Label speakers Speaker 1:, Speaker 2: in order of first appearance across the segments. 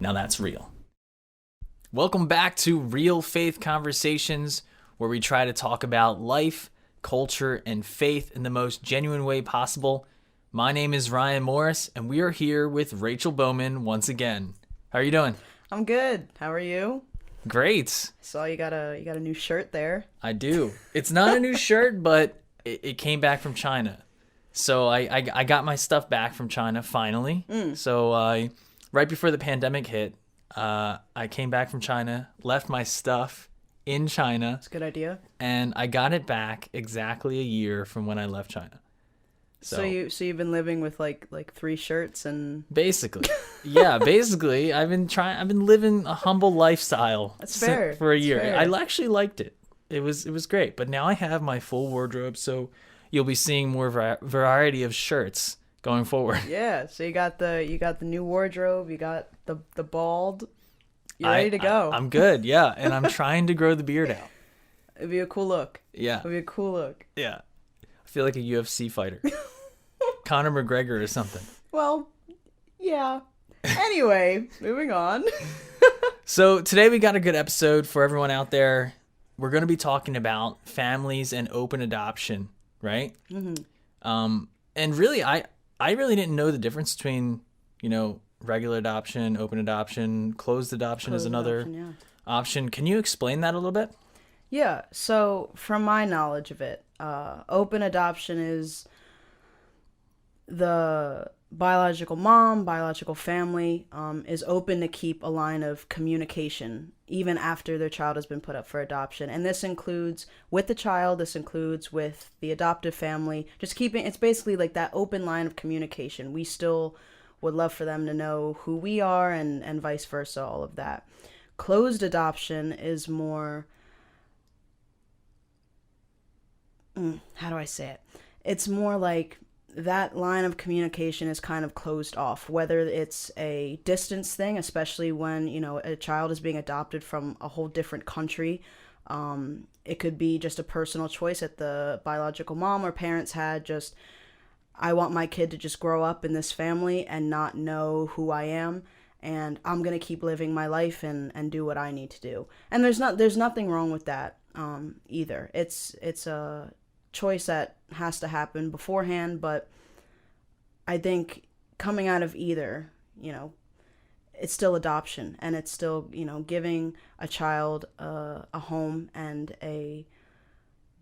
Speaker 1: Now that's real. Welcome back to Real Faith Conversations, where we try to talk about life, culture, and faith in the most genuine way possible. My name is Ryan Morris, and we are here with Rachel Bowman once again. How are you doing?
Speaker 2: I'm good. How are you?
Speaker 1: Great.
Speaker 2: Saw you got a new shirt there.
Speaker 1: I do. It's not a new shirt, but it came back from China. So I got my stuff back from China finally. So right before the pandemic hit, I came back from China, left my stuff in China.
Speaker 2: That's a good idea.
Speaker 1: And I got it back exactly a year from when I left China.
Speaker 2: So you've been living with like 3 shirts and
Speaker 1: basically. Yeah, basically I've been living a humble lifestyle.
Speaker 2: That's fair.
Speaker 1: For a year.
Speaker 2: Fair.
Speaker 1: I actually liked it. It was great. But now I have my full wardrobe, so you'll be seeing more variety of shirts going forward.
Speaker 2: Yeah, so you got the new wardrobe, you got the bald. You're ready to go.
Speaker 1: I'm good, yeah. And I'm trying to grow the beard out.
Speaker 2: It'd be a cool look.
Speaker 1: Yeah.
Speaker 2: It'd be a cool look.
Speaker 1: Yeah. I feel like a UFC fighter. Conor McGregor or something.
Speaker 2: Well, yeah. Anyway, moving on.
Speaker 1: So today we got a good episode for everyone out there. We're going to be talking about families and open adoption, right? Mm-hmm. And really, I really didn't know the difference between, regular adoption, open adoption, closed adoption is another option. Can you explain that a little bit?
Speaker 2: Yeah. So from my knowledge of it, open adoption is the biological mom, biological family is open to keep a line of communication even after their child has been put up for adoption. And this includes with the child, this includes with the adoptive family, it's basically like that open line of communication. We still would love for them to know who we are and vice versa, all of that. Closed adoption is more, how do I say it? It's more like that line of communication is kind of closed off, whether it's a distance thing, especially when, a child is being adopted from a whole different country. It could be just a personal choice that the biological mom or parents had, just, I want my kid to just grow up in this family and not know who I am, and I'm going to keep living my life and do what I need to do. And there's nothing wrong with that either. It's a choice that has to happen beforehand, but I think coming out of either, it's still adoption, and it's still, giving a child a home and a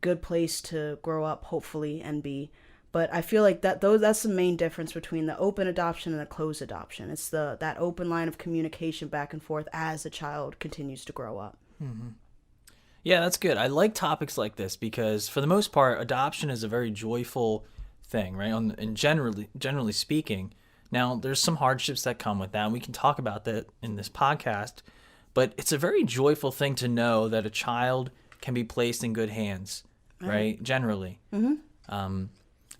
Speaker 2: good place to grow up, hopefully, and be. But I feel like that's the main difference between the open adoption and the closed adoption. It's that open line of communication back and forth as the child continues to grow up.
Speaker 1: Mm-hmm. Yeah, that's good. I like topics like this because, for the most part, adoption is a very joyful thing, right? And generally speaking, now there's some hardships that come with that, and we can talk about that in this podcast. But it's a very joyful thing to know that a child can be placed in good hands, right? Generally. Mm-hmm.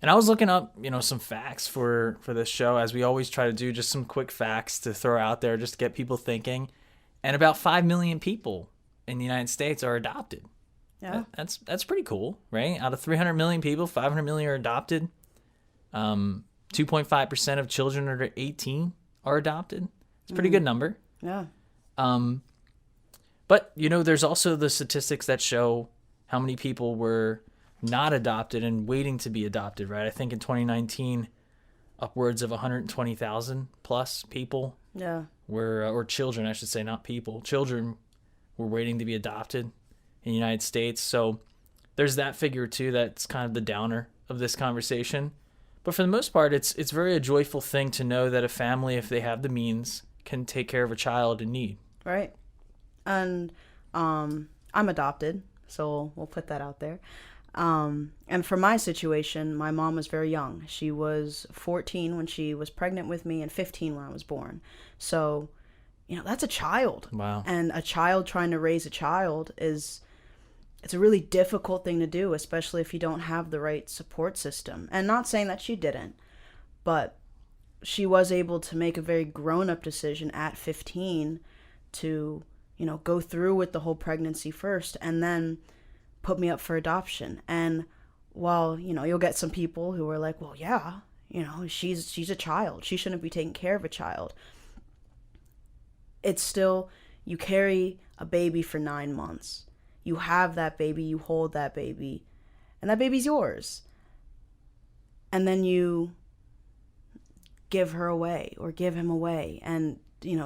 Speaker 1: And I was looking up, some facts for this show, as we always try to do, just some quick facts to throw out there just to get people thinking. And about 5 million people in the United States are adopted. Yeah. That's pretty cool, right? Out of 300 million people, 500 million are adopted. 2.5% of children under 18 are adopted. It's a pretty good number.
Speaker 2: Yeah.
Speaker 1: But, there's also the statistics that show how many people were not adopted and waiting to be adopted, right? I think in 2019, upwards of 120,000 plus people were, or children, I should say, not people, children were waiting to be adopted in the United States. So there's that figure too. That's kind of the downer of this conversation. But for the most part, it's very a joyful thing to know that a family, if they have the means, can take care of a child in need.
Speaker 2: Right. And I'm adopted, so we'll put that out there. And for my situation, my mom was very young. She was 14 when she was pregnant with me and 15 when I was born. So, that's a child.
Speaker 1: Wow.
Speaker 2: And a child trying to raise a child it's a really difficult thing to do, especially if you don't have the right support system. And not saying that she didn't, but she was able to make a very grown-up decision at 15 to, go through with the whole pregnancy first and then put me up for adoption. And while, you'll get some people who are like, well, yeah, she's a child. She shouldn't be taking care of a child. it's still, you carry a baby for 9 months. You have that baby, you hold that baby, and that baby's yours. And then you give her away or give him away, and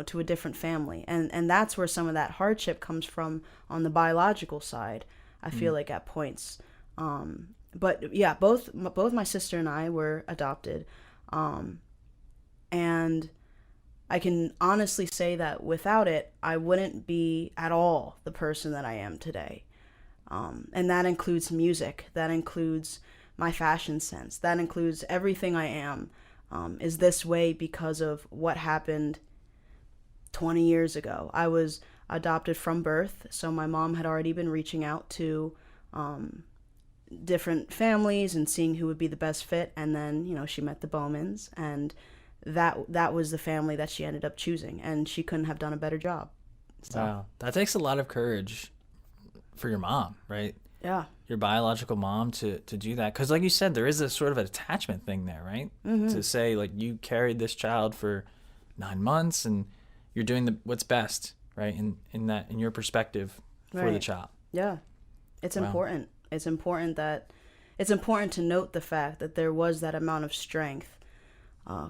Speaker 2: to a different family, and that's where some of that hardship comes from on the biological side, I feel like, at points. But yeah, both my sister and I were adopted, and I can honestly say that without it, I wouldn't be at all the person that I am today. And that includes music, that includes my fashion sense, that includes everything I am, is this way because of what happened 20 years ago. I was adopted from birth, so my mom had already been reaching out to different families and seeing who would be the best fit, and then she met the Bowmans, and that was the family that she ended up choosing, and she couldn't have done a better job. So.
Speaker 1: Wow, that takes a lot of courage for your mom, right?
Speaker 2: Yeah.
Speaker 1: Your biological mom to do that, because like you said, there is a sort of an attachment thing there, right?
Speaker 2: Mm-hmm.
Speaker 1: To say, like, you carried this child for 9 months and you're doing what's best, right, in your perspective for
Speaker 2: Right.
Speaker 1: the child.
Speaker 2: Yeah, it's
Speaker 1: Wow.
Speaker 2: important. It's important to note the fact that there was that amount of strength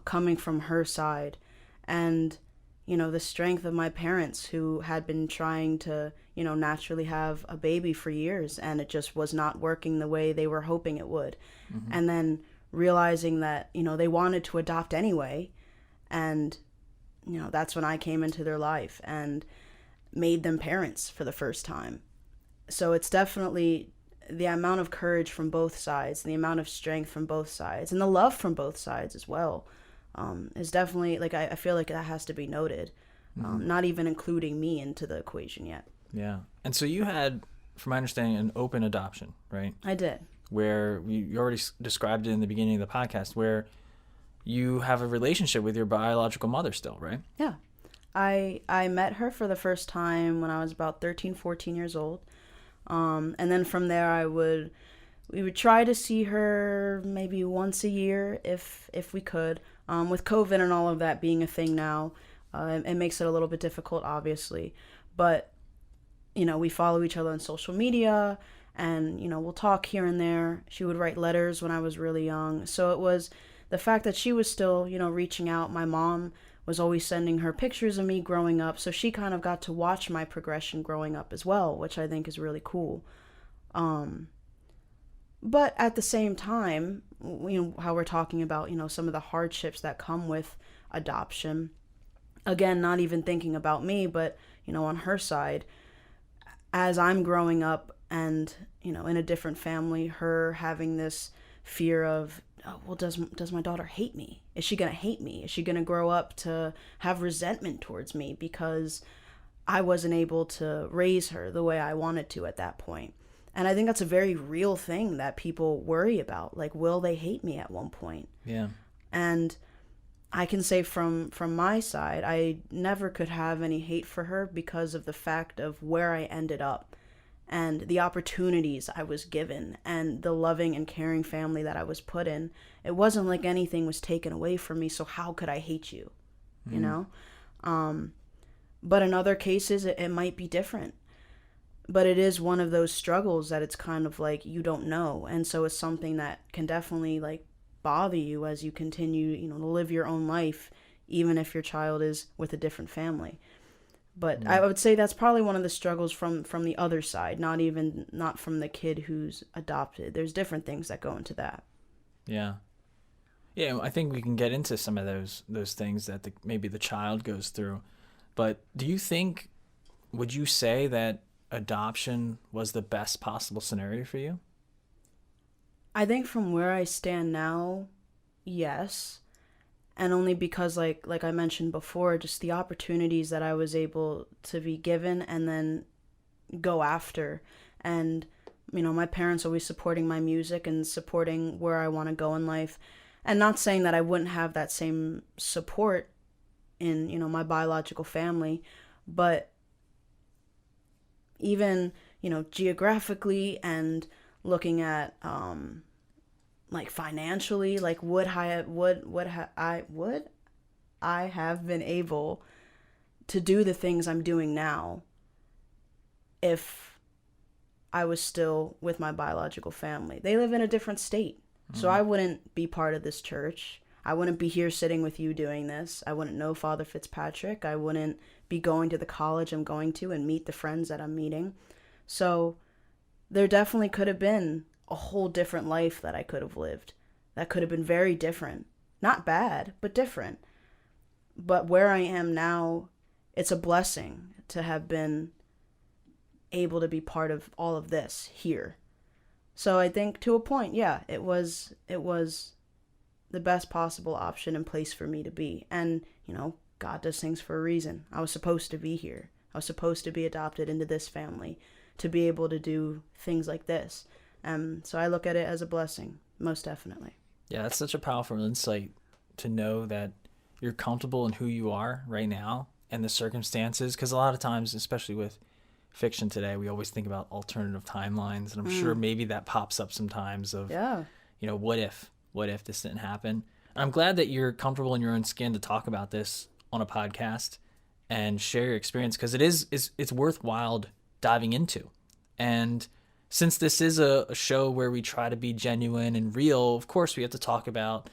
Speaker 2: coming from her side, and the strength of my parents, who had been trying to naturally have a baby for years, and it just was not working the way they were hoping it would.
Speaker 1: Mm-hmm.
Speaker 2: And then realizing that they wanted to adopt anyway, and that's when I came into their life and made them parents for the first time. So it's definitely the amount of courage from both sides, the amount of strength from both sides, and the love from both sides as well, is definitely, like, I feel like that has to be noted, not even including me into the equation yet.
Speaker 1: Yeah. And so you had, from my understanding, an open adoption, right?
Speaker 2: I did.
Speaker 1: Where you already described it in the beginning of the podcast, where you have a relationship with your biological mother still, right?
Speaker 2: Yeah. I met her for the first time when I was about 13, 14 years old. And then from there we would try to see her maybe once a year if we could. With COVID and all of that being a thing now, it makes it a little bit difficult, obviously. But, we follow each other on social media, and, we'll talk here and there. She would write letters when I was really young. So it was the fact that she was still, reaching out. My mom was always sending her pictures of me growing up, so she kind of got to watch my progression growing up as well, which I think is really cool. But at the same time, how we're talking about, some of the hardships that come with adoption. Again, not even thinking about me, but, on her side, as I'm growing up and, in a different family, her having this fear of, oh, well, does my daughter hate me? Is she going to hate me? Is she going to grow up to have resentment towards me because I wasn't able to raise her the way I wanted to at that point? And I think that's a very real thing that people worry about. Like, will they hate me at one point?
Speaker 1: Yeah.
Speaker 2: And I can say from my side, I never could have any hate for her because of the fact of where I ended up and the opportunities I was given and the loving and caring family that I was put in. It wasn't like anything was taken away from me, so how could I hate you? You know? But in other cases, it might be different. But it is one of those struggles that it's kind of like you don't know. And so it's something that can definitely, like, bother you as you continue, to live your own life, even if your child is with a different family. But I would say that's probably one of the struggles from the other side, not from the kid who's adopted. There's different things that go into that.
Speaker 1: Yeah. Yeah, I think we can get into some of those things that maybe the child goes through. But would you say that adoption was the best possible scenario for you?
Speaker 2: I think from where I stand now, yes. And only because, like I mentioned before, just the opportunities that I was able to be given and then go after. And, my parents always supporting my music and supporting where I want to go in life. And not saying that I wouldn't have that same support in, my biological family. But even, geographically and looking at, like, financially, like, would I have been able to do the things I'm doing now if I was still with my biological family. They live in a different state. So I wouldn't be part of this church. I wouldn't be here sitting with you doing this. I wouldn't know Father Fitzpatrick. I wouldn't be going to the college I'm going to and meet the friends that I'm meeting. So there definitely could have been a whole different life that I could have lived. That could have been very different. Not bad, but different. But where I am now, it's a blessing to have been able to be part of all of this here. So I think to a point, yeah, it was the best possible option and place for me to be. And, God does things for a reason. I was supposed to be here. I was supposed to be adopted into this family to be able to do things like this. So I look at it as a blessing, most definitely.
Speaker 1: Yeah, that's such a powerful insight to know that you're comfortable in who you are right now and the circumstances. Because a lot of times, especially with fiction today, we always think about alternative timelines. And I'm sure maybe that pops up sometimes of, what if this didn't happen? And I'm glad that you're comfortable in your own skin to talk about this on a podcast and share your experience, because it's worthwhile diving into. And since this is a show where we try to be genuine and real, of course we have to talk about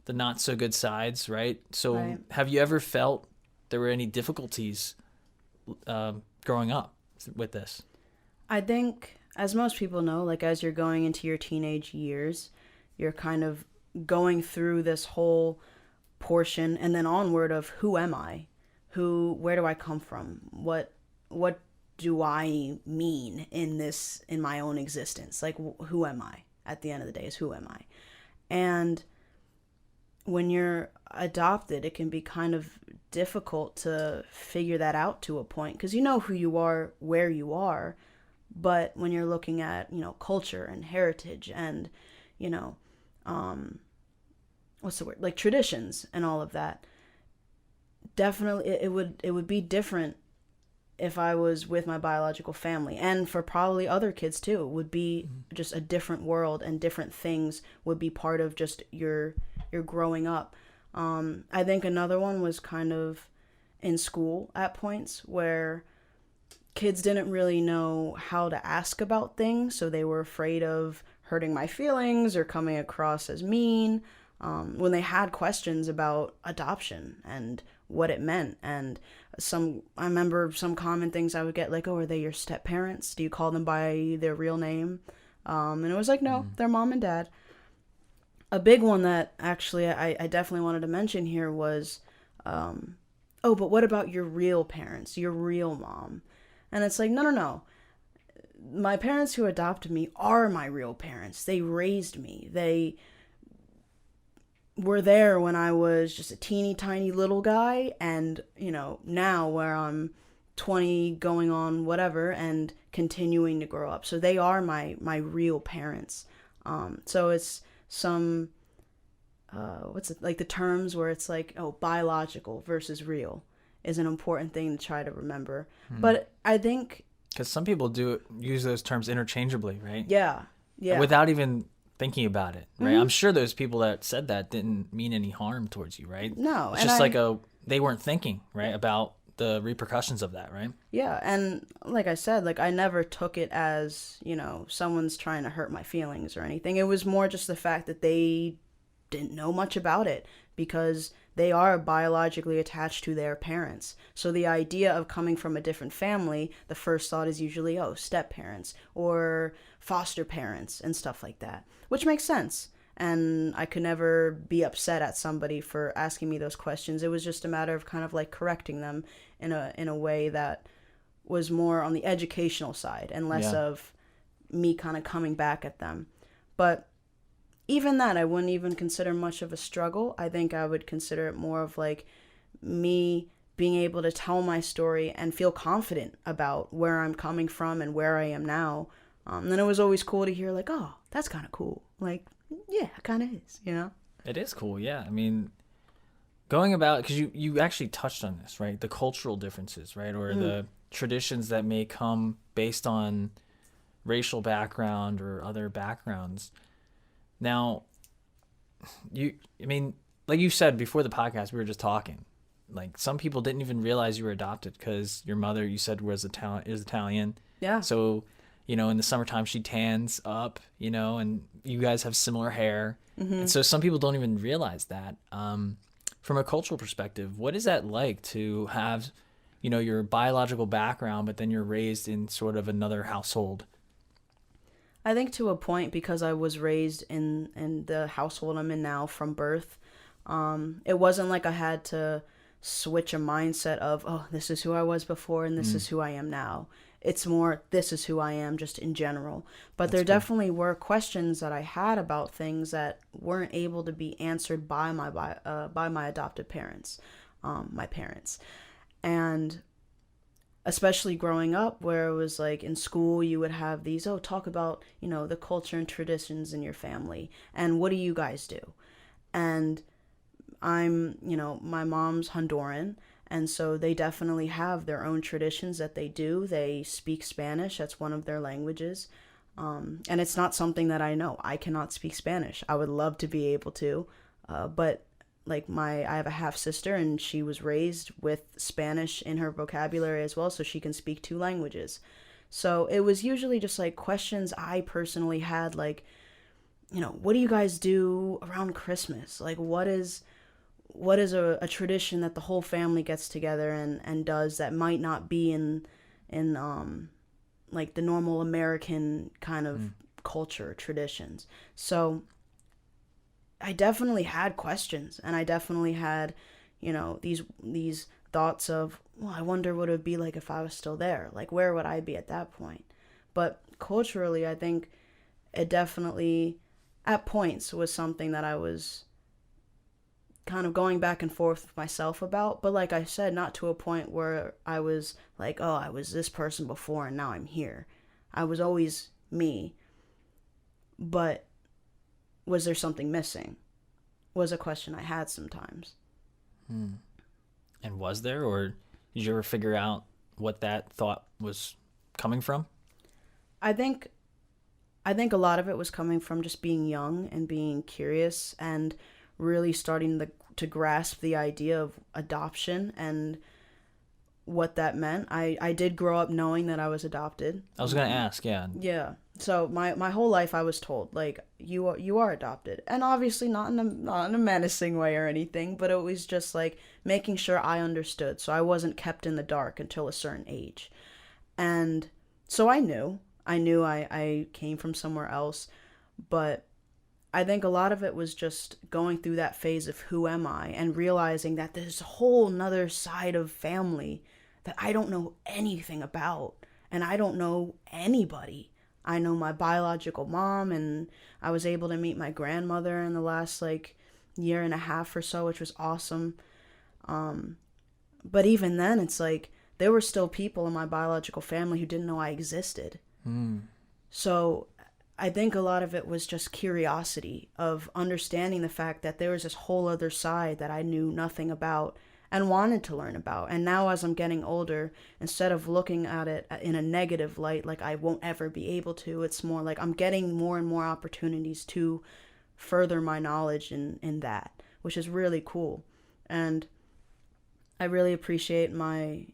Speaker 1: the not so good sides, right? So
Speaker 2: Right.
Speaker 1: Have you ever felt there were any difficulties growing up with this?
Speaker 2: I think, as most people know, like as you're going into your teenage years, you're kind of going through this whole portion and then onward of who am I? Where do I come from? What do I mean in my own existence? Like, who am I? At the end of the day, is who am I? And when you're adopted, it can be kind of difficult to figure that out to a point, because you know who you are, where you are. But when you're looking at, culture and heritage and, what's the word? Like traditions and all of that, definitely it would be different if I was with my biological family, and for probably other kids too. It would be just a different world, and different things would be part of just your growing up. I think another one was kind of in school at points where kids didn't really know how to ask about things, so they were afraid of hurting my feelings or coming across as mean when they had questions about adoption and what it meant. And I remember some common things I would get, like, oh, are they your step parents? Do you call them by their real name? And it was like, no, they're mom and dad. A big one that actually I definitely wanted to mention here was, oh, but what about your real parents, your real mom? And it's like, no. My parents who adopted me are my real parents. They raised me. They were there when I was just a teeny tiny little guy, and now where I'm 20 going on whatever and continuing to grow up. So they are my real parents. So it's some what's it like, the terms where it's like, oh, biological versus real is an important thing to try to remember. But I think,
Speaker 1: because some people use those terms interchangeably, right?
Speaker 2: yeah
Speaker 1: Without even thinking about it, right? I'm sure those people that said that didn't mean any harm towards you, right?
Speaker 2: No,
Speaker 1: it's
Speaker 2: and
Speaker 1: just they weren't thinking, right, about the repercussions of that, right?
Speaker 2: Yeah, and like I said, like I never took it as, someone's trying to hurt my feelings or anything. It was more just the fact that they didn't know much about it, because they are biologically attached to their parents. So the idea of coming from a different family, the first thought is usually, oh, step parents or foster parents and stuff like that, which makes sense. And I could never be upset at somebody for asking me those questions. It was just a matter of kind of like correcting them in a way that was more on the educational side and less of me kind of coming back at them. But even that, I wouldn't even consider much of a struggle. I think I would consider it more of like me being able to tell my story and feel confident about where I'm coming from and where I am now. Then it was always cool to hear like, oh, that's kind of cool. Like, yeah, it kind of is,
Speaker 1: It is cool, yeah. I mean, going about, because you actually touched on this, right? The cultural differences, right? Or the traditions that may come based on racial background or other backgrounds. Now, like you said before the podcast, we were just talking. like some people didn't even realize you were adopted because your mother, you said, is Italian.
Speaker 2: Yeah.
Speaker 1: So, in the summertime she tans up, and you guys have similar hair. And so some people don't even realize that. From a cultural perspective, what is that like to have, your biological background, but then you're raised in sort of another household?
Speaker 2: I think to a point, because I was raised in the household I'm in now from birth, it wasn't like I had to switch a mindset of, oh, this is who I was before and this is who I am now. It's more, this is who I am just in general. But there definitely were questions that I had about things that weren't able to be answered by my adopted parents, my parents. And especially growing up, where it was like in school you would have these, talk about, the culture and traditions in your family and what do you guys do. And I'm, my mom's Honduran, and so they definitely have their own traditions that they do. They speak Spanish. That's one of their languages. And it's not something that I know. I cannot speak Spanish. I would love to be able to, but like I have a half sister, and she was raised with Spanish in her vocabulary as well, so she can speak 2 languages. So it was usually just like questions I personally had, like, what do you guys do around Christmas? Like, what is a tradition that the whole family gets together and does that might not be in like the normal American kind of culture traditions. So I definitely had questions, and I definitely had, these thoughts of, well, I wonder what it would be like if I was still there. Like, where would I be at that point? But culturally, I think it definitely, at points, was something that I was kind of going back and forth with myself about. But like I said, not to a point where I was like, oh, I was this person before and now I'm here. I was always me. But was there something missing? Was a question I had sometimes.
Speaker 1: And was there, or did you ever figure out what that thought was coming from?
Speaker 2: I think a lot of it was coming from just being young and being curious and really starting to grasp the idea of adoption and what that meant. I did grow up knowing that I was adopted.
Speaker 1: I was going to ask, yeah.
Speaker 2: Yeah. So my whole life I was told, like, you are adopted. And obviously not in a menacing way or anything, but it was just like making sure I understood. So I wasn't kept in the dark until a certain age. And so I knew I came from somewhere else, but I think a lot of it was just going through that phase of who am I and realizing that there's a whole nother side of family that I don't know anything about, and I don't know anybody. I know my biological mom, and I was able to meet my grandmother in the last like year and a half or so, which was awesome. But even then, it's like there were still people in my biological family who didn't know I existed. So I think a lot of it was just curiosity of understanding the fact that there was this whole other side that I knew nothing about and wanted to learn about. And now as I'm getting older, instead of looking at it in a negative light, like I won't ever be able to, it's more like I'm getting more and more opportunities to further my knowledge in that, which is really cool. And I really appreciate my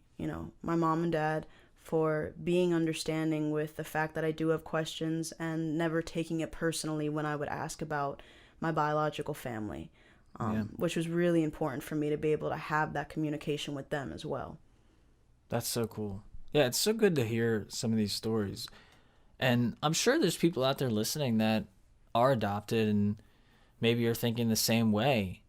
Speaker 2: mom and dad for being understanding with the fact that I do have questions and never taking it personally when I would ask about my biological family, which was really important for me to be able to have that communication with them as well.
Speaker 1: That's so cool. Yeah, it's so good to hear some of these stories. And I'm sure there's people out there listening that are adopted and maybe are thinking the same way.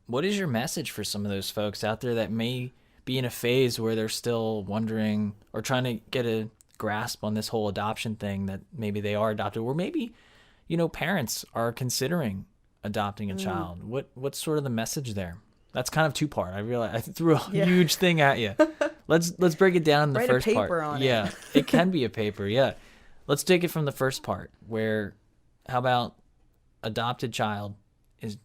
Speaker 1: What is your message for some of those folks out there that may be in a phase where they're still wondering or trying to get a grasp on this whole adoption thing, that maybe they are adopted, or maybe, parents are considering adopting a child? What's sort of the message there? That's kind of 2-part. I realize I threw a huge thing at you. Let's break it down in the
Speaker 2: Write
Speaker 1: first
Speaker 2: a paper
Speaker 1: part.
Speaker 2: on
Speaker 1: Yeah, it can be a paper. Yeah. Let's take it from the first part, where how about adopted child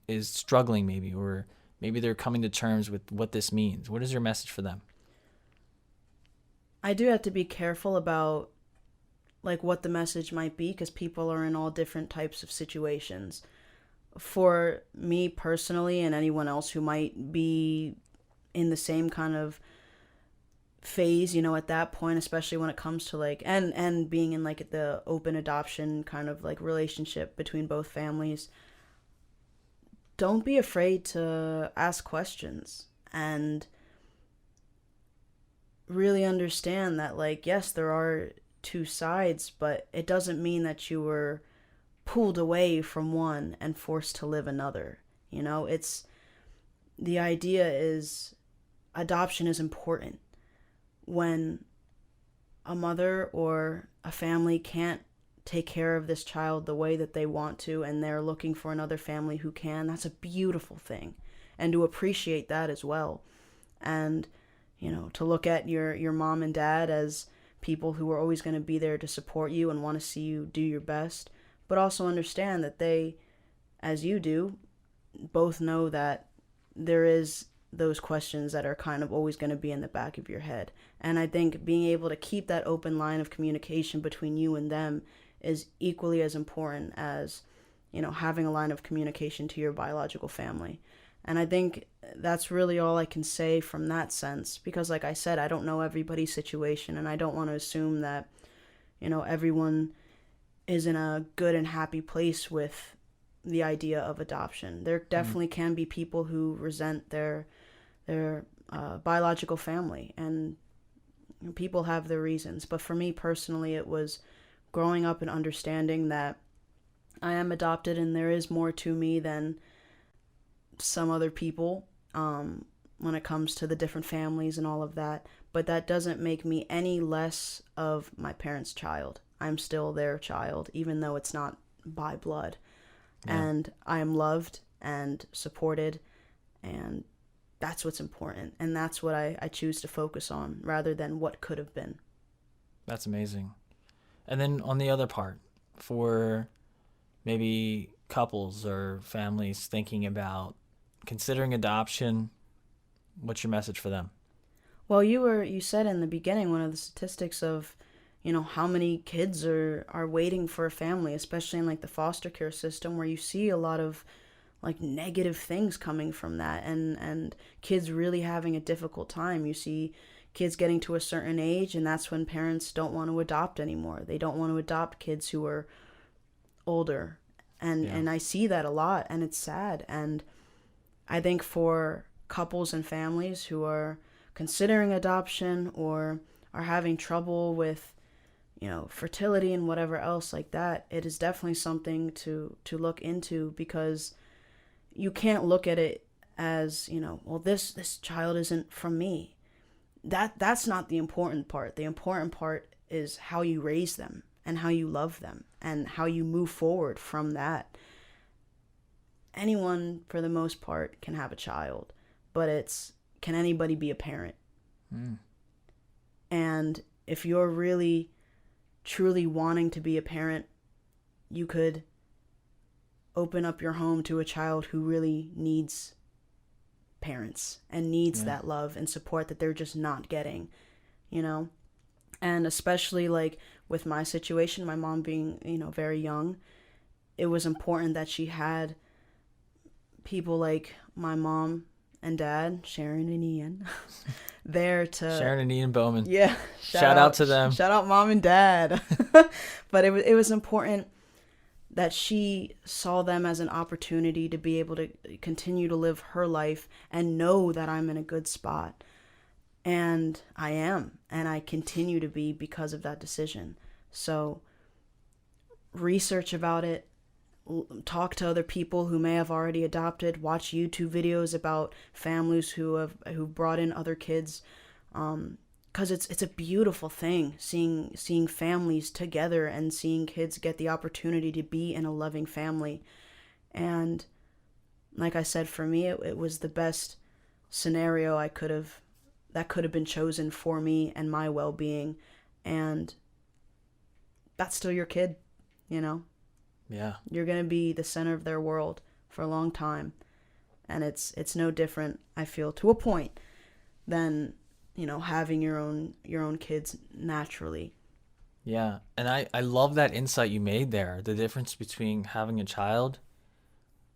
Speaker 1: is struggling maybe, or maybe they're coming to terms with what this means. What is your message for them?
Speaker 2: I do have to be careful about like what the message might be, because people are in all different types of situations. For me personally, and anyone else who might be in the same kind of phase, you know, at that point, especially when it comes to like and being in like the open adoption kind of like relationship between both families, don't be afraid to ask questions and really understand that, like, yes, there are two sides, but it doesn't mean that you were pulled away from one and forced to live another. You know, it's the idea is adoption is important. When a mother or a family can't take care of this child the way that they want to, and they're looking for another family who can, that's a beautiful thing. And to appreciate that as well. And, you know, to look at your mom and dad as people who are always going to be there to support you and want to see you do your best, but also understand that they, as you do, both know that there is those questions that are kind of always going to be in the back of your head. And I think being able to keep that open line of communication between you and them is equally as important as, you know, having a line of communication to your biological family. And I think that's really all I can say from that sense, because like I said, I don't know everybody's situation, and I don't want to assume that, you know, everyone is in a good and happy place with the idea of adoption. There definitely can be people who resent their biological family, and people have their reasons. But for me personally, it was growing up and understanding that I am adopted and there is more to me than some other people when it comes to the different families and all of that. But that doesn't make me any less of my parents' child. I'm still their child, even though it's not by blood. Yeah. And I am loved and supported, and that's what's important. And that's what I choose to focus on rather than what could have been.
Speaker 1: That's amazing. And then on the other part, for maybe couples or families thinking about considering adoption, what's your message for them?
Speaker 2: Well, you said in the beginning one of the statistics of, you know, how many kids are waiting for a family, especially in like the foster care system, where you see a lot of like negative things coming from that, and kids really having a difficult time. You see kids getting to a certain age, and that's when parents don't want to adopt anymore. They don't want to adopt kids who are older. And I see that a lot, and it's sad. And I think for couples and families who are considering adoption or are having trouble with, you know, fertility and whatever else like that, it is definitely something to look into, because you can't look at it as, you know, well, this child isn't from me. That's not the important part. The important part is how you raise them and how you love them and how you move forward from that. Anyone, for the most part, can have a child, but it's, can anybody be a parent? And if you're really, truly wanting to be a parent, you could open up your home to a child who really needs parents and needs that love and support that they're just not getting, you know? And especially like with my situation, my mom being, you know, very young, it was important that she had people like my mom and dad, Sharon and Ian, there to...
Speaker 1: Sharon and Ian Bowman.
Speaker 2: Yeah.
Speaker 1: Shout out to them.
Speaker 2: Shout out mom and dad. But it was important that she saw them as an opportunity to be able to continue to live her life and know that I'm in a good spot. And I am, and I continue to be because of that decision. So research about it, talk to other people who may have already adopted, watch YouTube videos about families who brought in other kids, because it's a beautiful thing seeing families together and seeing kids get the opportunity to be in a loving family. And like I said, for me, it was the best scenario that could have been chosen for me and my well-being. And that's still your kid, you know?
Speaker 1: Yeah.
Speaker 2: You're going to be the center of their world for a long time. And it's no different, I feel, to a point, than, you know, having your own kids naturally.
Speaker 1: Yeah. And I love that insight you made there. The difference between having a child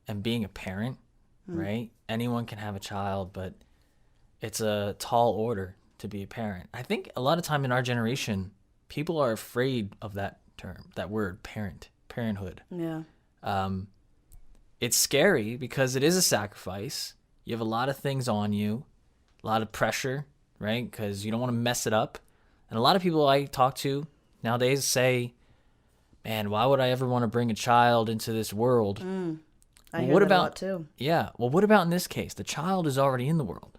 Speaker 1: and being a parent, right? Anyone can have a child, but it's a tall order to be a parent. I think a lot of time in our generation, people are afraid of that term, that word, parenthood.
Speaker 2: Yeah.
Speaker 1: It's scary because it is a sacrifice. You have a lot of things on you, a lot of pressure, right? Because you don't want to mess it up. And a lot of people I talk to nowadays say, man, why would I ever want to bring a child into this world?
Speaker 2: I hear that a lot too.
Speaker 1: Yeah. Well, what about in this case? The child is already in the world.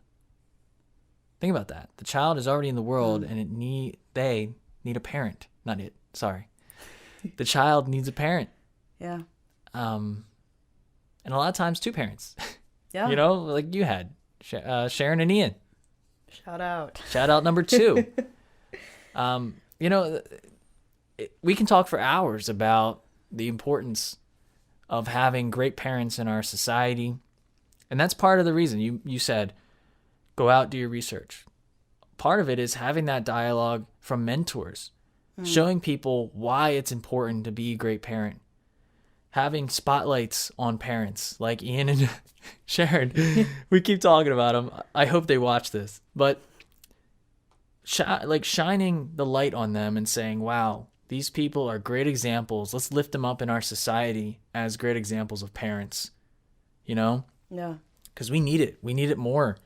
Speaker 1: Think about that. The child is already in the world and they need a parent. Not it. Sorry. The child needs a parent.
Speaker 2: Yeah.
Speaker 1: And a lot of times two parents.
Speaker 2: Yeah.
Speaker 1: You know, like you had Sharon and Ian.
Speaker 2: Shout out.
Speaker 1: Shout out number 2. You know, we can talk for hours about the importance of having great parents in our society. And that's part of the reason you said, go out, do your research. Part of it is having that dialogue from mentors, showing people why it's important to be a great parent. Having spotlights on parents like Ian and Sharon. We keep talking about them. I hope they watch this. But shining the light on them and saying, wow, these people are great examples. Let's lift them up in our society as great examples of parents, you know?
Speaker 2: Yeah.
Speaker 1: Because we need it. We need it more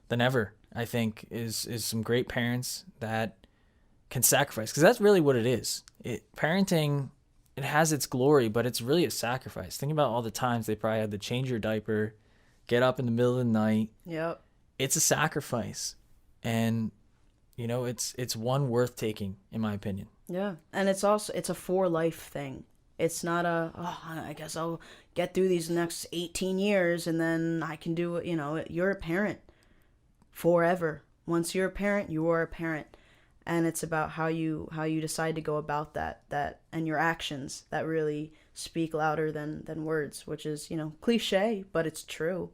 Speaker 1: than ever, I think, is some great parents that can sacrifice. Because that's really what it is. Parenting, it has its glory, but it's really a sacrifice. Think about all the times they probably had to change your diaper, get up in the middle of the night.
Speaker 2: Yep.
Speaker 1: It's a sacrifice. And, you know, it's one worth taking, in my opinion.
Speaker 2: Yeah. And it's a for life thing. It's not I guess I'll get through these next 18 years and then I can do it. You know, you're a parent forever. Once you're a parent, you are a parent. And it's about how you decide to go about that and your actions that really speak louder than words, which is, you know, cliche, but it's true.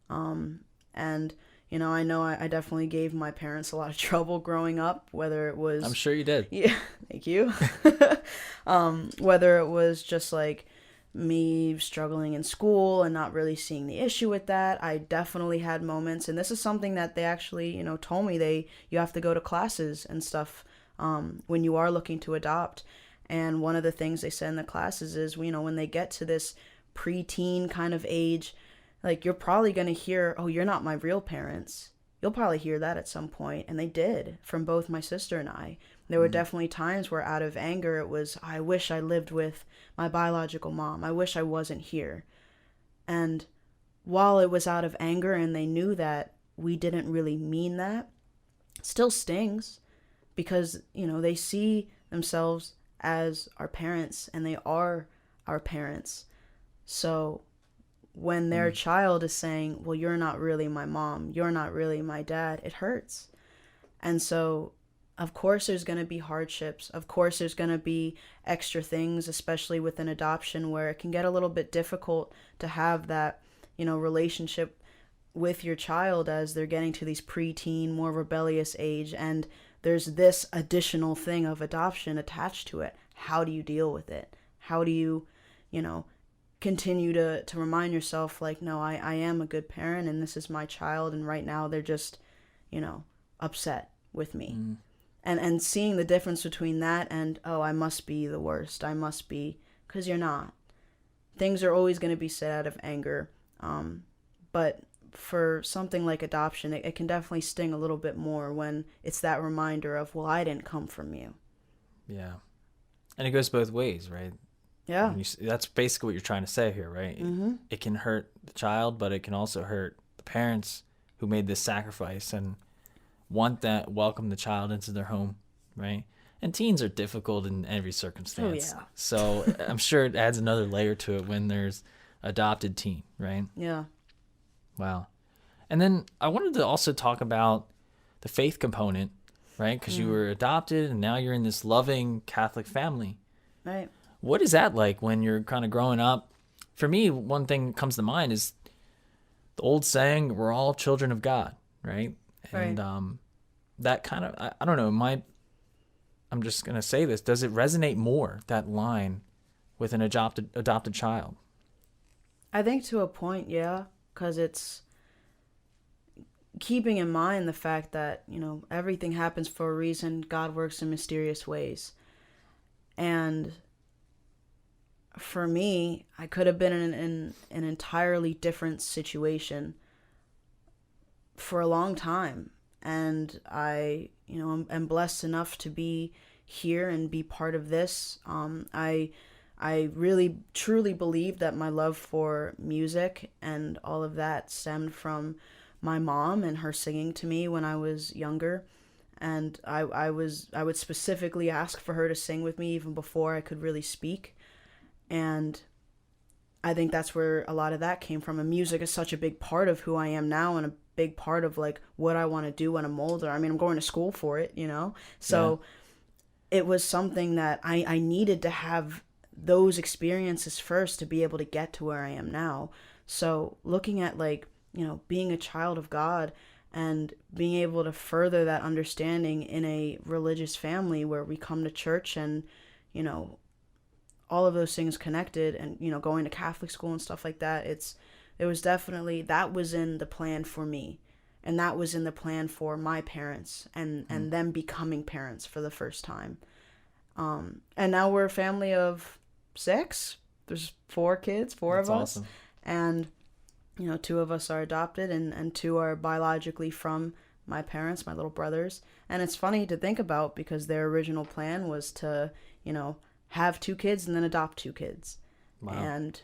Speaker 2: And, you know I definitely gave my parents a lot of trouble growing up, whether it was...
Speaker 1: I'm sure you did.
Speaker 2: Yeah, thank you. Whether it was just like me struggling in school and not really seeing the issue with that. I definitely had moments, and this is something that they actually, you know, told me you have to go to classes and stuff when you are looking to adopt. And one of the things they said in the classes is, you know, when they get to this preteen kind of age, like, you're probably going to hear, oh, you're not my real parents. You'll probably hear that at some point. And they did, from both my sister and I. There were definitely times where out of anger it was, I wish I lived with my biological mom. I wish I wasn't here. And while it was out of anger and they knew that we didn't really mean that, it still stings because, you know, they see themselves as our parents and they are our parents. So when their child is saying, well, you're not really my mom, you're not really my dad, it hurts. And so of course there's going to be hardships. Of course there's going to be extra things, especially with an adoption, where it can get a little bit difficult to have that, you know, relationship with your child as they're getting to these preteen, more rebellious age. And there's this additional thing of adoption attached to it. How do you deal with it? How do you, you know, continue to remind yourself, like, no, I am a good parent and this is my child, and right now they're just, you know, upset with me. And seeing the difference between that and, oh, I must be the worst, I must be, because you're not. Things are always going to be said out of anger, but for something like adoption, it can definitely sting a little bit more when it's that reminder of, well, I didn't come from you.
Speaker 1: Yeah. And it goes both ways, right?
Speaker 2: Yeah.
Speaker 1: That's basically what you're trying to say here, right?
Speaker 2: Mm-hmm.
Speaker 1: It can hurt the child, but it can also hurt the parents who made this sacrifice and welcome the child into their home, right? And teens are difficult in every circumstance.
Speaker 2: Oh, yeah.
Speaker 1: So I'm sure it adds another layer to it when there's adopted teen, right?
Speaker 2: Yeah.
Speaker 1: Wow. And then I wanted to also talk about the faith component, right? Because you were adopted and now you're in this loving Catholic family.
Speaker 2: Right.
Speaker 1: What is that like when you're kind of growing up? For me, one thing that comes to mind is the old saying, we're all children of God, right? And that kind of, I don't know, I'm just going to say this, does it resonate more, that line, with an adopted child?
Speaker 2: I think to a point, yeah, because it's keeping in mind the fact that, everything happens for a reason, God works in mysterious ways. And for me, I could have been in an entirely different situation for a long time. And am blessed enough to be here and be part of this. I really truly believe that my love for music and all of that stemmed from my mom and her singing to me when I was younger. And I would specifically ask for her to sing with me even before I could really speak. And I think that's where a lot of that came from. And music is such a big part of who I am now, and a big part of like what I want to do when I'm older. I mean, I'm going to school for it, So it was something that I needed to have those experiences first to be able to get to where I am now. So looking at like, being a child of God and being able to further that understanding in a religious family where we come to church and, all of those things connected, and, going to Catholic school and stuff like that. It was definitely, that was in the plan for me. And that was in the plan for my parents and them becoming parents for the first time. And now we're a family of 6. There's 4 kids, four
Speaker 1: That's
Speaker 2: of us.
Speaker 1: awesome.
Speaker 2: And, 2 of us are adopted and 2 are biologically from my parents, my little brothers. And it's funny to think about because their original plan was to, have 2 kids and then adopt 2 kids.
Speaker 1: Wow.
Speaker 2: And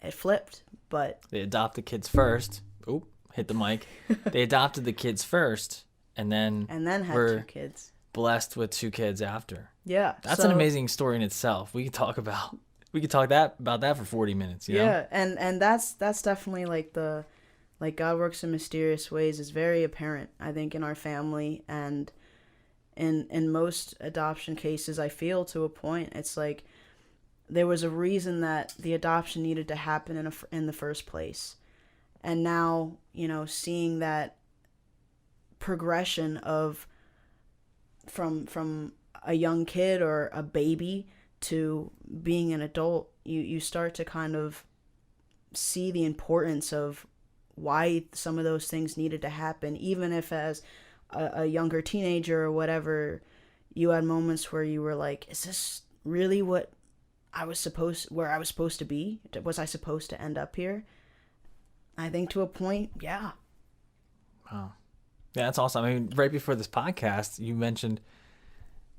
Speaker 2: it flipped, but
Speaker 1: They adopted kids first. Oop, hit the mic. They adopted the kids first, and then
Speaker 2: had
Speaker 1: were
Speaker 2: 2 kids.
Speaker 1: blessed with 2 kids after.
Speaker 2: Yeah.
Speaker 1: That's an amazing story in itself. We could talk about that for 40 minutes, you know?
Speaker 2: Yeah, and that's definitely like God works in mysterious ways is very apparent, I think, in our family, and in most adoption cases, I feel to a point, it's like there was a reason that the adoption needed to happen in the first place. And now, seeing that progression of from a young kid or a baby to being an adult, you start to kind of see the importance of why some of those things needed to happen, even if as a younger teenager or whatever, you had moments where you were like, is this really where I was supposed to be? Was I supposed to end up here? I think to a point, yeah.
Speaker 1: Wow. Yeah, that's awesome. I mean, right before this podcast, you mentioned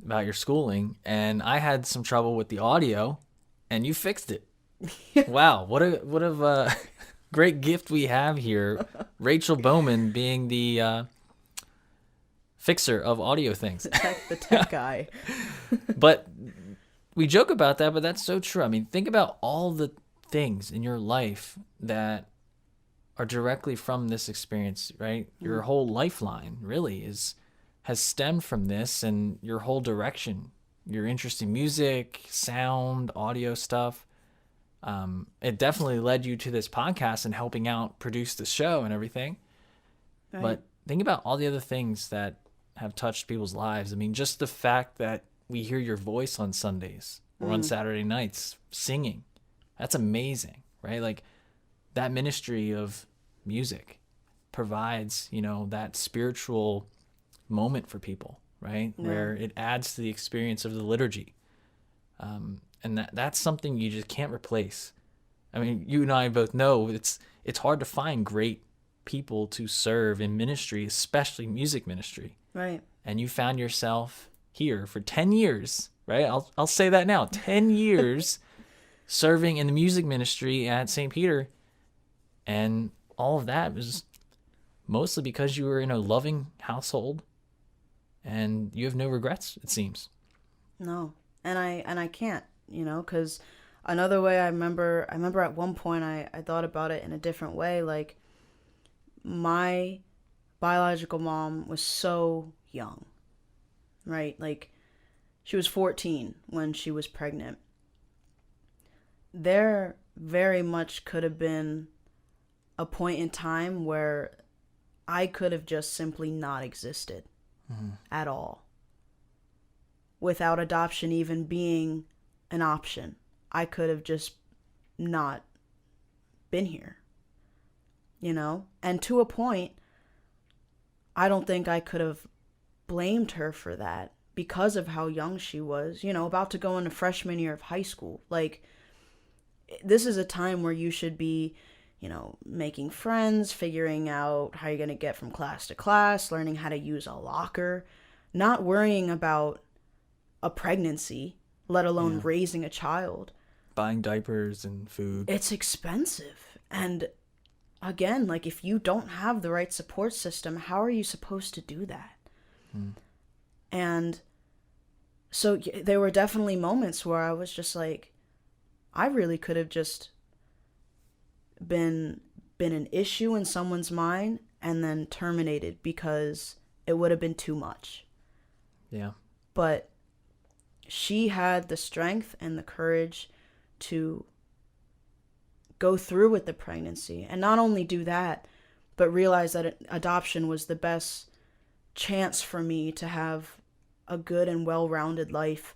Speaker 1: about your schooling, and I had some trouble with the audio, and you fixed it. Wow, what a great gift we have here. Rachel Bowman being the fixer of audio things.
Speaker 2: The tech guy.
Speaker 1: But we joke about that, but that's so true. I mean, think about all the things in your life that are directly from this experience, right? Your whole lifeline really has stemmed from this, and your whole direction, your interest in music, sound, audio stuff. It definitely led you to this podcast and helping out produce the show and everything. Right. But think about all the other things that have touched people's lives. I mean, just the fact that we hear your voice on Sundays or on Saturday nights singing, that's amazing, right? Like that ministry of music provides, that spiritual moment for people, right? Yeah. Where it adds to the experience of the liturgy. And that's something you just can't replace. I mean, you and I both know it's hard to find great people to serve in ministry, especially music ministry.
Speaker 2: Right.
Speaker 1: And you found yourself here for 10 years, right? I'll say that now. 10 years serving in the music ministry at St. Peter. And all of that was mostly because you were in a loving household and you have no regrets, it seems.
Speaker 2: No. And I can't, because another way I remember at one point I thought about it in a different way. Like, my biological mom was so young, right? Like, she was 14 when she was pregnant. There very much could have been a point in time where I could have just simply not existed at all. Without adoption even being an option, I could have just not been here, And to a point, I don't think I could have blamed her for that because of how young she was, about to go into freshman year of high school. Like, this is a time where you should be, making friends, figuring out how you're going to get from class to class, learning how to use a locker, not worrying about a pregnancy, let alone
Speaker 1: Yeah.
Speaker 2: raising a child.
Speaker 1: Buying diapers and food.
Speaker 2: It's expensive. And again, like, if you don't have the right support system, how are you supposed to do that? And so there were definitely moments where I was just like, I really could have just been an issue in someone's mind and then terminated because it would have been too much.
Speaker 1: Yeah.
Speaker 2: But she had the strength and the courage to go through with the pregnancy, and not only do that, but realize that adoption was the best chance for me to have a good and well-rounded life.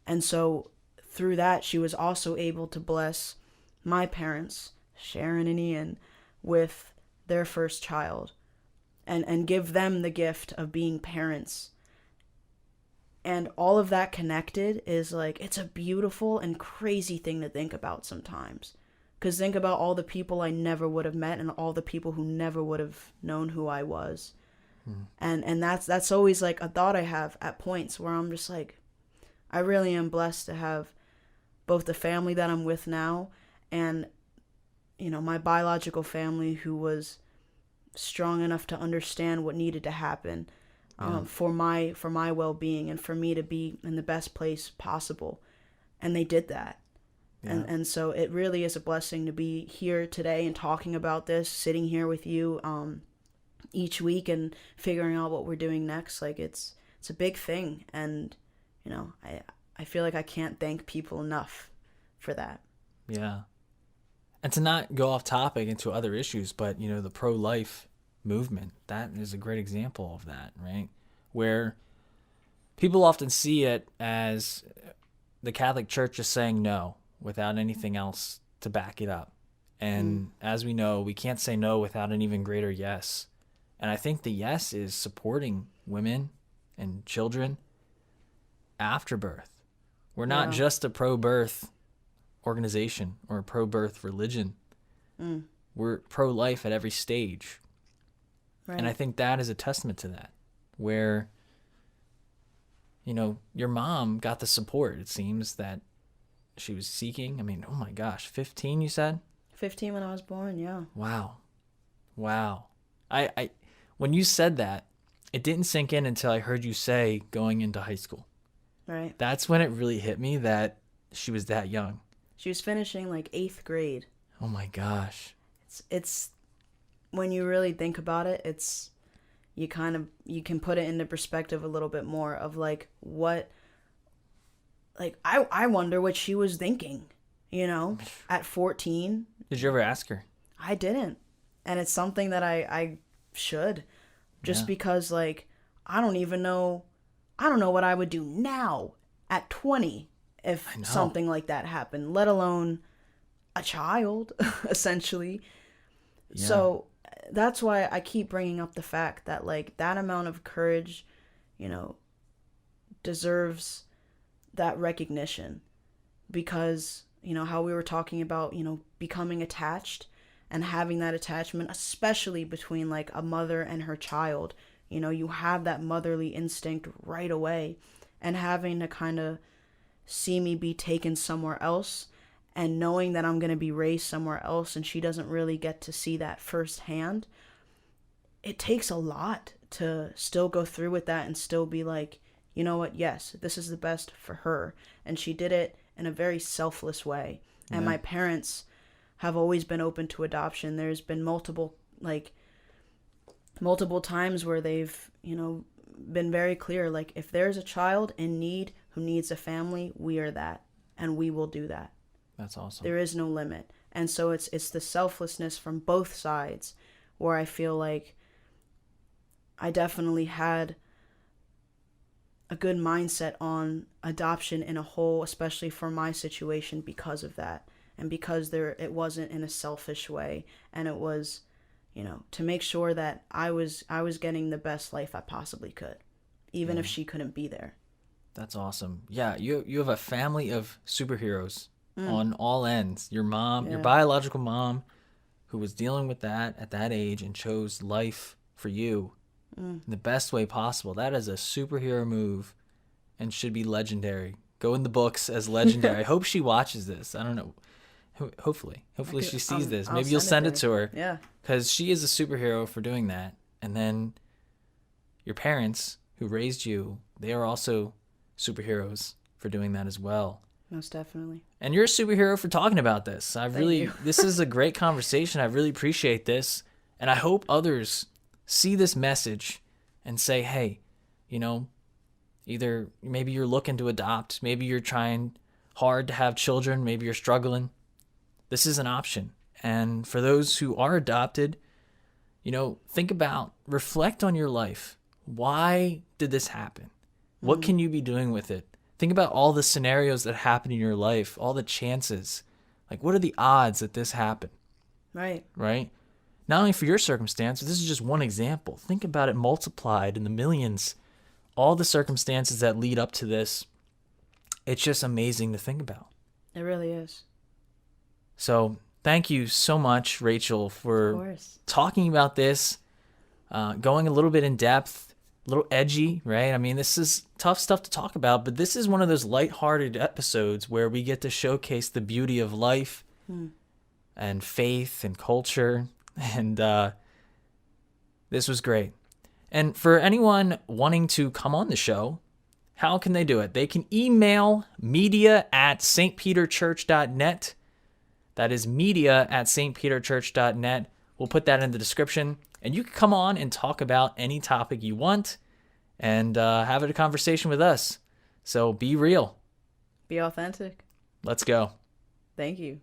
Speaker 2: And so through that, she was also able to bless my parents, Sharon and Ian, with their first child, and give them the gift of being parents. And all of that connected is like, it's a beautiful and crazy thing to think about sometimes. Because think about all the people I never would have met and all the people who never would have known who I was. And that's always like a thought I have at points where I'm just like, I really am blessed to have both the family that I'm with now and, my biological family who was strong enough to understand what needed to happen for my well-being and for me to be in the best place possible. And they did that. Yeah. And so it really is a blessing to be here today and talking about this, sitting here with you each week and figuring out what we're doing next. Like, it's a big thing. And, I feel like I can't thank people enough for that.
Speaker 1: Yeah. And to not go off topic into other issues, but, the pro-life movement, that is a great example of that, right? Where people often see it as the Catholic Church is saying no without anything else to back it up. And as we know, we can't say no without an even greater yes. And I think the yes is supporting women and children after birth. We're not just a pro-birth organization or a pro-birth religion. We're pro-life at every stage. Right. And I think that is a testament to that, where, your mom got the support, it seems, that she was seeking. I mean, oh my gosh, 15, you said?
Speaker 2: 15 when I was born, yeah.
Speaker 1: Wow. I when you said that, it didn't sink in until I heard you say going into high school.
Speaker 2: Right.
Speaker 1: That's when it really hit me that she was that young.
Speaker 2: She was finishing like 8th grade.
Speaker 1: Oh my gosh.
Speaker 2: It's when you really think about it, you can put it into perspective a little bit more of like what, like, I wonder what she was thinking, at 14.
Speaker 1: Did you ever ask her?
Speaker 2: I didn't. And it's something that I should, just because, like, I don't know what I would do now at 20 if something like that happened, let alone a child, essentially. Yeah. So that's why I keep bringing up the fact that, like, that amount of courage, deserves that recognition, because, how we were talking about, becoming attached and having that attachment, especially between like a mother and her child, you have that motherly instinct right away, and having to kind of see me be taken somewhere else and knowing that I'm going to be raised somewhere else and she doesn't really get to see that firsthand. It takes a lot to still go through with that and still be like, you know what? Yes, this is the best for her. And she did it in a very selfless way. Yeah. And my parents have always been open to adoption. There's been multiple times where they've, been very clear, like, if there's a child in need who needs a family, we are that, and we will do that.
Speaker 1: That's awesome.
Speaker 2: There is no limit. And so it's the selflessness from both sides where I feel like I definitely had a good mindset on adoption in a whole, especially for my situation, because of that. And because it wasn't in a selfish way, and it was, to make sure that I was getting the best life I possibly could, even if she couldn't be there.
Speaker 1: That's awesome. Yeah, you have a family of superheroes on all ends. Your mom, your
Speaker 2: Yeah.
Speaker 1: biological mom, who was dealing with that at that age and chose life for you in the best way possible. That is a superhero move and should be legendary. Go in the books as legendary. I hope she watches this. I don't know. Hopefully she sees this.
Speaker 2: I'll
Speaker 1: Maybe you'll send it to her.
Speaker 2: Yeah.
Speaker 1: Because she is a superhero for doing that. And then your parents who raised you, they are also superheroes for doing that as well.
Speaker 2: Most definitely.
Speaker 1: And you're a superhero for talking about this.
Speaker 2: you.
Speaker 1: This is a great conversation. I really appreciate this. And I hope others see this message and say, hey, either maybe you're looking to adopt, maybe you're trying hard to have children, maybe you're struggling. This is an option. And for those who are adopted, reflect on your life. Why did this happen? What can you be doing with it? Think about all the scenarios that happen in your life, all the chances. Like, what are the odds that this happened?
Speaker 2: Right.
Speaker 1: Right? Not only for your circumstance, but this is just one example. Think about it multiplied in the millions. All the circumstances that lead up to this. It's just amazing to think about.
Speaker 2: It really is.
Speaker 1: So thank you so much, Rachel, for talking about this, going a little bit in depth, a little edgy, right? I mean, this is tough stuff to talk about, but this is one of those lighthearted episodes where we get to showcase the beauty of life and faith and culture. And this was great. And for anyone wanting to come on the show, how can they do it? They can email media@stpeterchurch.net. That is media@stpeterchurch.net. We'll put that in the description. And you can come on and talk about any topic you want and have a conversation with us. So be real.
Speaker 2: Be authentic.
Speaker 1: Let's go.
Speaker 2: Thank you.